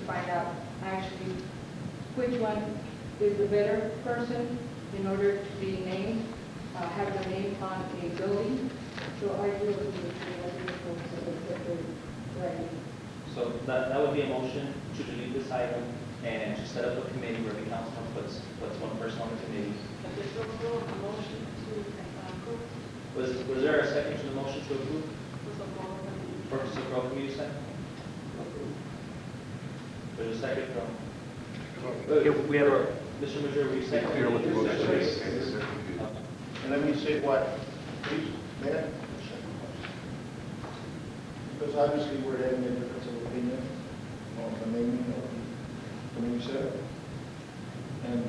find out actually which one is the better person in order to be named, have their name on a building. So I feel that right. So that would be a motion to delete this item and to set up a committee where the council puts one person on the committee. Was there a second to the motion to approve? Purpose of growth committee second? There's a second from. We have a. Mr. Major, we second. Clear what the motion is. And let me say what, please, Mayor. Because obviously we're having a difference of opinion on the naming of the community center. And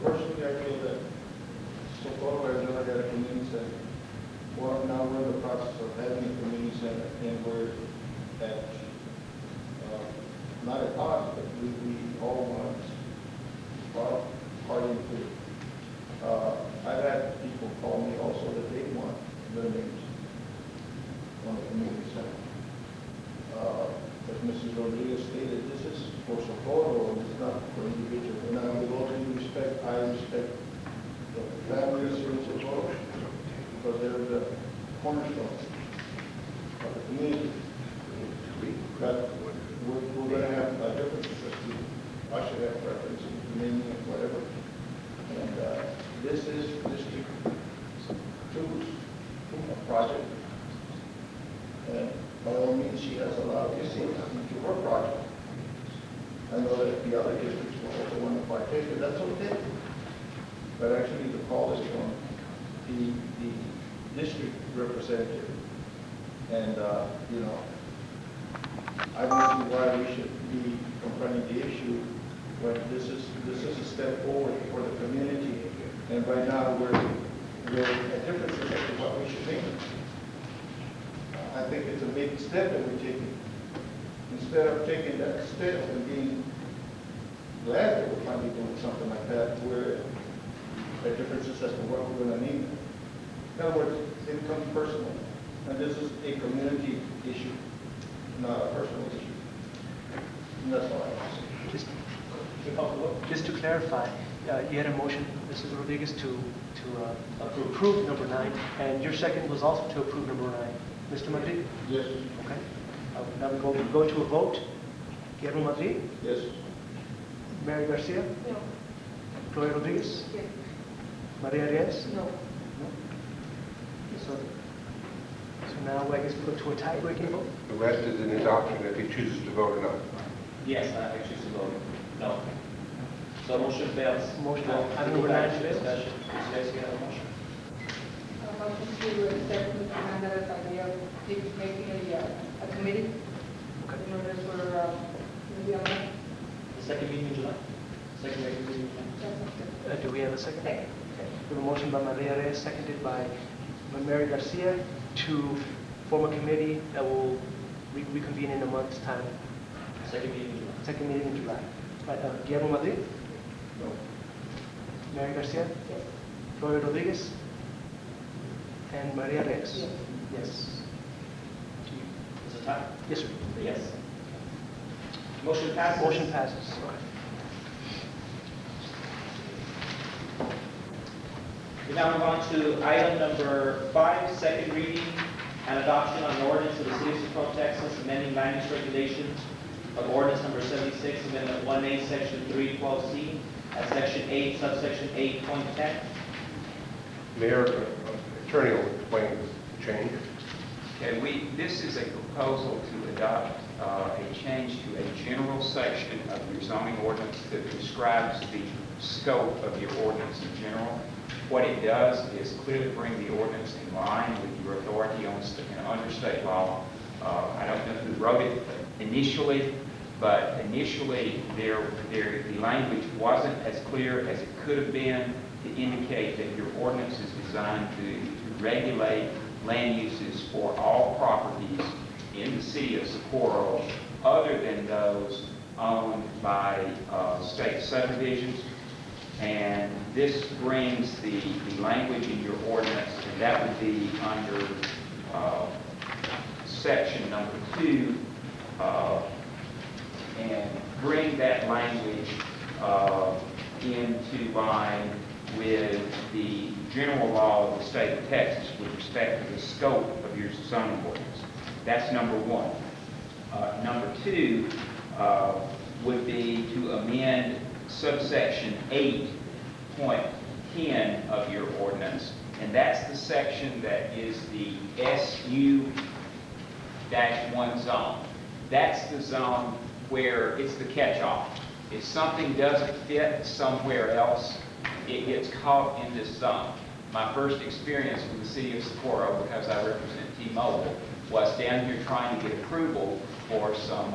personally, I feel that so far I've never had a community center. Well, now we're in the process of having a community center, and we're at, not at odds, but we all want our party to. I've had people call me also that they want their names on the community center. As Mrs. Rodriguez stated, this is for Socorro, and it's not for individuals. And I, with all due respect, I respect the families in Socorro because they're the cornerstone of the community. But we're going to have a difference as to I should have preference in naming it whatever. And this is District 2's project. And by all means, she has a lot of influence into her project. I know that the other districts will also want to partake, and that's okay. But actually, the call is from the district representative. And, you know, I don't see why we should be confronting the issue when this is a step forward for the community. And right now, we're at differences as to what we should make. I think it's a big step that we're taking. Instead of taking that step and being glad that we're finally doing something like that, we're at differences as to what we're going to need. In other words, it becomes personal. And this is a community issue, not a personal issue. And that's all I have to say. Just to clarify, you had a motion, Mrs. Rodriguez, to approve number 9, and your second was also to approve number 9. Mr. Madrid? Yes. Okay. Now we go to a vote. Guillermo Madrid? Yes. Mary Garcia? No. Gloria Rodriguez? Yes. Maria Reyes? No. No. So now I guess we go to a tie-breaking vote? The rest is in his option if he chooses to vote or not. Yes, I choose to vote no. So motion fails. Motion Well, fails. I Number go back 9 to fails. discussion. Ms. Garcia, you have a motion. Motion to accept Mr. Hernandez's idea of making a committee in order for the The second meeting in July? Second regular meeting in July? Do we have a second? Second. Okay. We have a motion by Maria Reyes, seconded by Mary Garcia, to form a committee that will reconvene in a month's time. Second meeting in July. Second meeting in July. Right, Guillermo Madrid? No. Mary Garcia? Yes. Gloria Rodriguez? And Maria Reyes? Yes. Yes. Is it time? Yes, sir. Yes. Motion passes. Motion passes. Okay. We now move on to item number 5, second reading and adoption on an ordinance of the City of Socorro, Texas, amending land use regulations of ordinance number 76, amendment 1A, section 312C, at section 8, subsection 8.10. Mayor, attorney will explain the change. Okay, this is a proposal to adopt a change to a general section of your zoning ordinance that describes the scope of your ordinance in general. What it does is clearly bring the ordinance in line with your authority under state law. I don't know who wrote it initially, but initially the language wasn't as clear as it could have been to indicate that your ordinance is designed to regulate land uses for all properties in the city of Socorro other than those owned by state subdivisions. And this brings the language in your ordinance, and that would be under section number 2. and bring that language into line with the general law of the state of Texas with respect to the scope of your zoning ordinance. That's number one. Number two would be to amend subsection 8.10 of your ordinance, and that's the section that is the SU-1 zone. That's the zone where it's the catch-all. If something doesn't fit somewhere else, it gets caught in this zone. My first experience with the city of Socorro, because I represent T-Mobile, was down here trying to get approval for some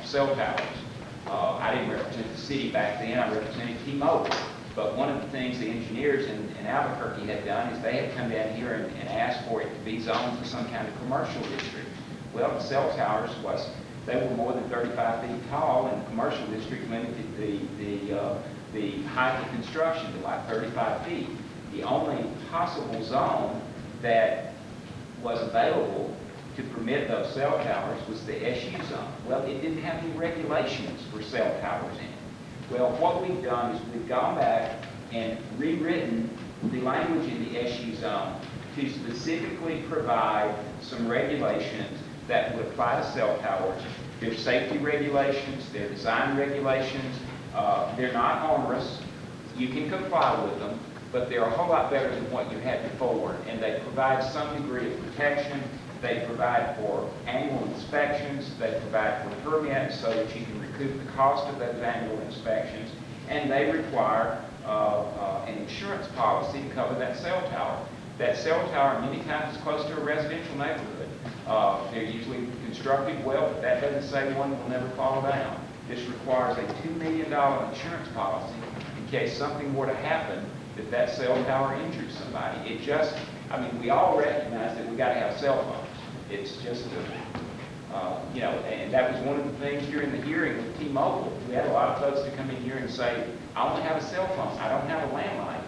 cell towers. I didn't represent the city back then, I represented T-Mobile. But one of the things the engineers in Albuquerque had done is they had come down here and asked for it to be zoned for some kind of commercial district. Well, the cell towers they were more than 35 feet tall, and the commercial district limited the height of construction to like 35 feet. The only possible zone that was available to permit those cell towers was the SU zone. Well, it didn't have any regulations for cell towers in it. Well, what we've done is we've gone back and rewritten the language in the SU zone to specifically provide some regulations that would apply to cell towers. There's safety regulations, there are design regulations. They're not onerous. You can comply with them, but they're a whole lot better than what you had before, and they provide some degree of protection. They provide for annual inspections. They provide for permits so that you can recoup the cost of those annual inspections, and they require an insurance policy to cover that cell tower. That cell tower many times is close to a residential neighborhood. They're usually constructed well, but that doesn't say one will never fall down. This requires a $2 million insurance policy in case something were to happen that cell tower injures somebody. We all recognize that we got to have cell phones. It's just and that was one of the things during the hearing with T-Mobile. We had a lot of folks to come in here and say, I want to have a cell phone. I don't have a landline.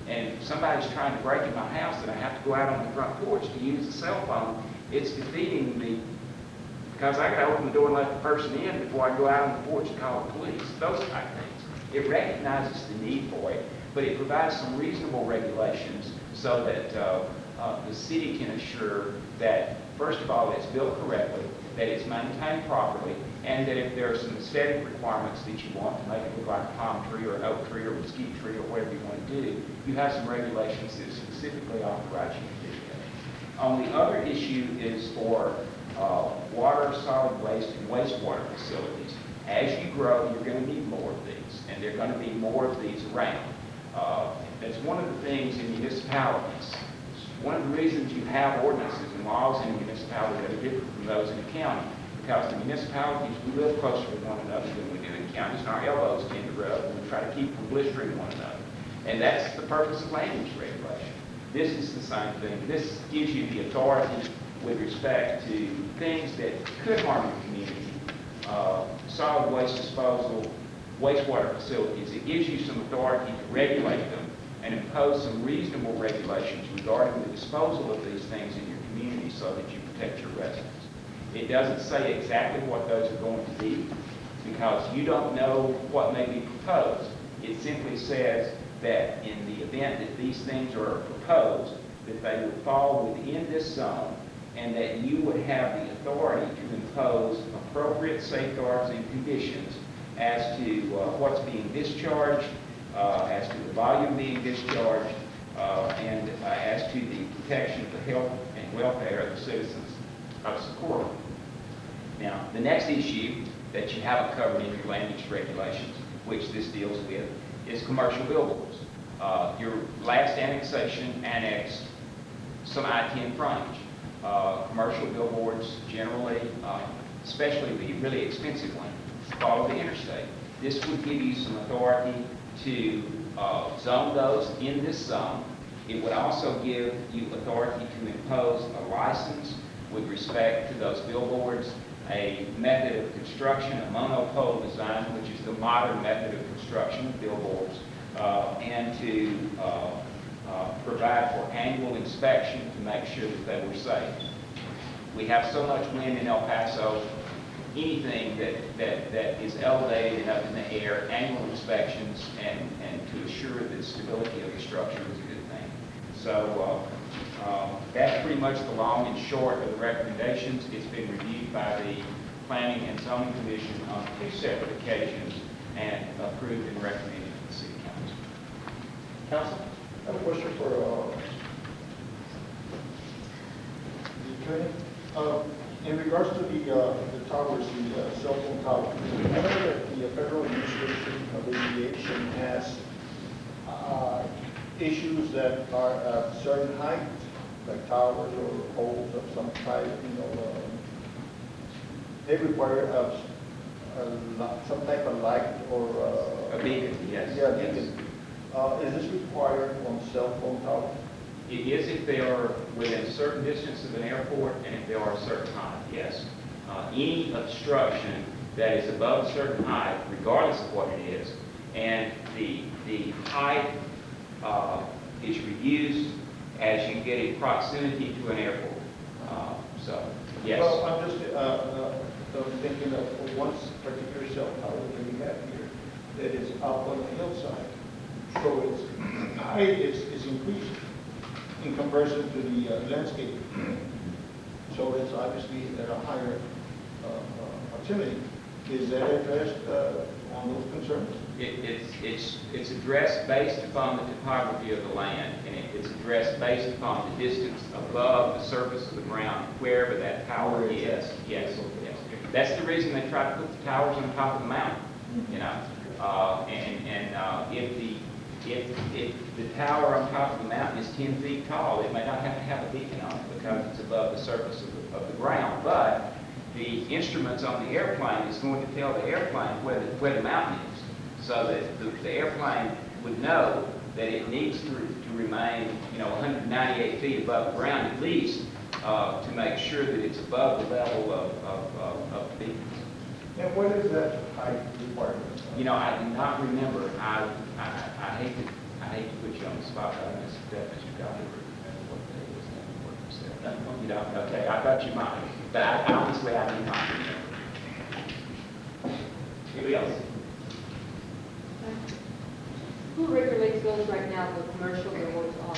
And if somebody's trying to break in my house and I have to go out on the front porch to use the cell phone, it's defeating me because I got to open the door and let the person in before I go out on the porch and call the police. Those type of things. It recognizes the need for it, but it provides some reasonable regulations so that the city can assure that, first of all, it's built correctly, that it's maintained properly, and that if there are some aesthetic requirements that you want to make it look like a palm tree or an oak tree or a mesquite tree or whatever you want to do, you have some regulations that specifically authorize you to do that. On the other issue is for water, solid waste, and wastewater facilities. As you grow, you're going to need more of these, and there are going to be more of these around. That's one of the things in municipalities. One of the reasons you have ordinances and laws in a municipality that are different from those in a county, because the municipalities, we live closer to one another than we do in counties, and our elbows tend to rub, and we try to keep from blistering one another. And that's the purpose of land use regulation. This is the same thing. This gives you the authority with respect to things that could harm the community, solid waste disposal, wastewater facilities. It gives you some authority to regulate them and impose some reasonable regulations regarding the disposal of these things in your community so that you protect your residents. It doesn't say exactly what those are going to be because you don't know what may be proposed. It simply says that in the event that these things are proposed, that they would fall within this zone and that you would have the authority to impose appropriate safeguards and conditions as to what's being discharged, as to the volume being discharged, and as to the protection of the health and welfare of the citizens of Socorro. Now, the next issue that you haven't covered in your land use regulations, which this deals with, is commercial billboards. Your last annexation annexed some I-10 frontage. Commercial billboards generally, especially the really expensive one, follow the interstate. This would give you some authority to zone those in this zone. It would also give you authority to impose a license with respect to those billboards, a method of construction, a monopole design, which is the modern method of construction of billboards, and to provide for annual inspection to make sure that they were safe. We have so much wind in El Paso anything that is elevated and up in the air, annual inspections, and to assure that stability of the structure is a good thing. So that's pretty much the long and short of the recommendations. It's been reviewed by the Planning and Zoning Commission on 2 separate occasions and approved and recommended to the City Council. Council? I have a question for the attorney. In regards to the towers, the cell phone towers, I know that the Federal Administration of Aviation has issues that are at certain height, like towers or poles of some type, they require some type of light or... A beacon, yes. Yeah, yes. beacon. Is this required on cell phone towers? It is if they are within a certain distance of an airport and if they are a certain height, yes. Any obstruction that is above a certain height, regardless of what it is, and the height is reduced as you get in proximity to an airport. So, yes. Well, I'm just thinking of one particular cell tower that we have here that is up on the hillside. So its height is increased in comparison to the landscape. So it's obviously at a higher proximity. Is that addressed on those concerns? It's addressed based upon the topography of the land, and it's addressed based upon the distance above the surface of the ground, wherever that tower Where is. it's at. Yes, yes. That's the reason they try to put the towers on top of the mountain, you know. If the tower on top of the mountain is 10 feet tall, it may not have to have a beacon on it because it's above the surface of the ground. But the instruments on the airplane is going to tell the airplane where the mountain is, so that the airplane would know that it needs to remain, 198 feet above the ground at least, to make sure that it's above the level of the beacons. And what is that height requirement? I do not remember. I hate to put you on the spot, but I missed that, Mr. Goddard. What day was that? What was that? You don't? Okay, I thought you might, but honestly, I do not remember. Anybody else? Who regulates those right now, the commercial roads on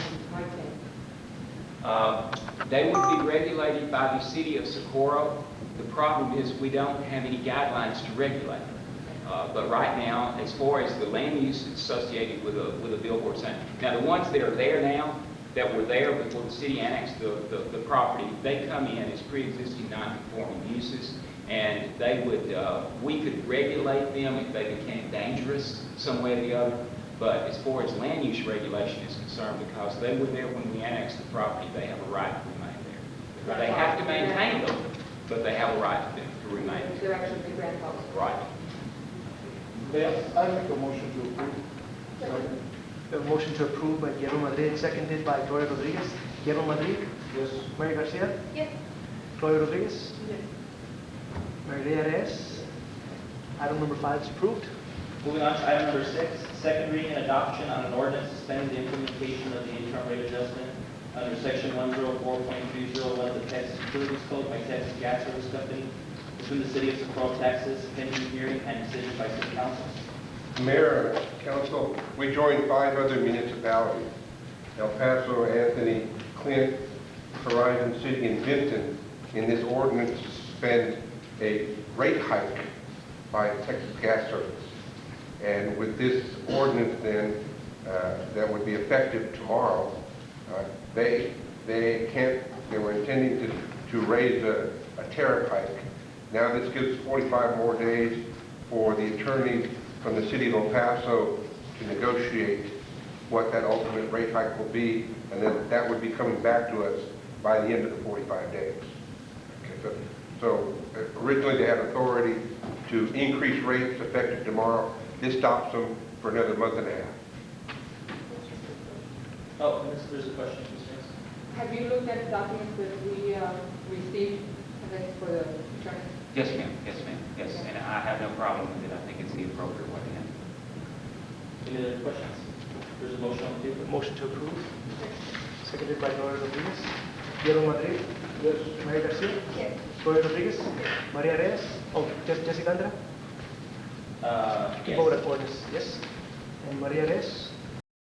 I-10? They would be regulated by the city of Socorro. The problem is we don't have any guidelines to regulate them. But right now, as far as the land use associated with a billboard sign, now the ones that are there now, that were there before the city annexed the property, they come in as pre-existing non-conforming uses, and they would, we could regulate them if they became dangerous some way or the other. But as far as land use regulation is concerned, because they were there when we annexed the property, they have a right to remain there. They have to maintain them, but they have a right to remain there. They're actually the grandfathers. Right. I make a motion to approve. We have a motion to approve by Guillermo Madrid, seconded by Gloria Rodriguez. Guillermo Madrid, Yes. Mary Garcia, Yes. Gloria Rodriguez, Yes. Maria Reyes. Item number 5 is approved. Moving on to item number 6, second reading and adoption on an ordinance suspending the implementation of the interim rate adjustment under section 104.301 of the Texas Utilities Code by Texas Gas Service Company between the city of Socorro, Texas, pending hearing and decision by city council. Mayor, council, we joined 5 other municipalities, El Paso, Anthony, Clint, Horizon City, and Vinton, in this ordinance to suspend a rate hike by Texas Gas Service. And with this ordinance then, that would be effective tomorrow, they were intending to raise a tariff hike. Now this gives 45 more days for the attorney from the city of El Paso to negotiate what that ultimate rate hike will be, and then that would be coming back to us by the end of the 45 days. Okay, so originally they had authority to increase rates effective tomorrow. This stops them for another month and a half. Oh, there's a question. Have you looked at the documents that we received for the attorney? Yes, ma'am. Yes, ma'am. Yes, and I have no problem with it. I think it's the appropriate way to handle it. Any other questions? There's a motion on the table. Motion to approve, seconded by Gloria Rodriguez. Guillermo Madrid, Yes. Maria Garcia, Yes. Gloria Rodriguez, Maria Reyes, Oh, Jessica Andra? You Yes. vote on ordinance, yes? And Maria Reyes?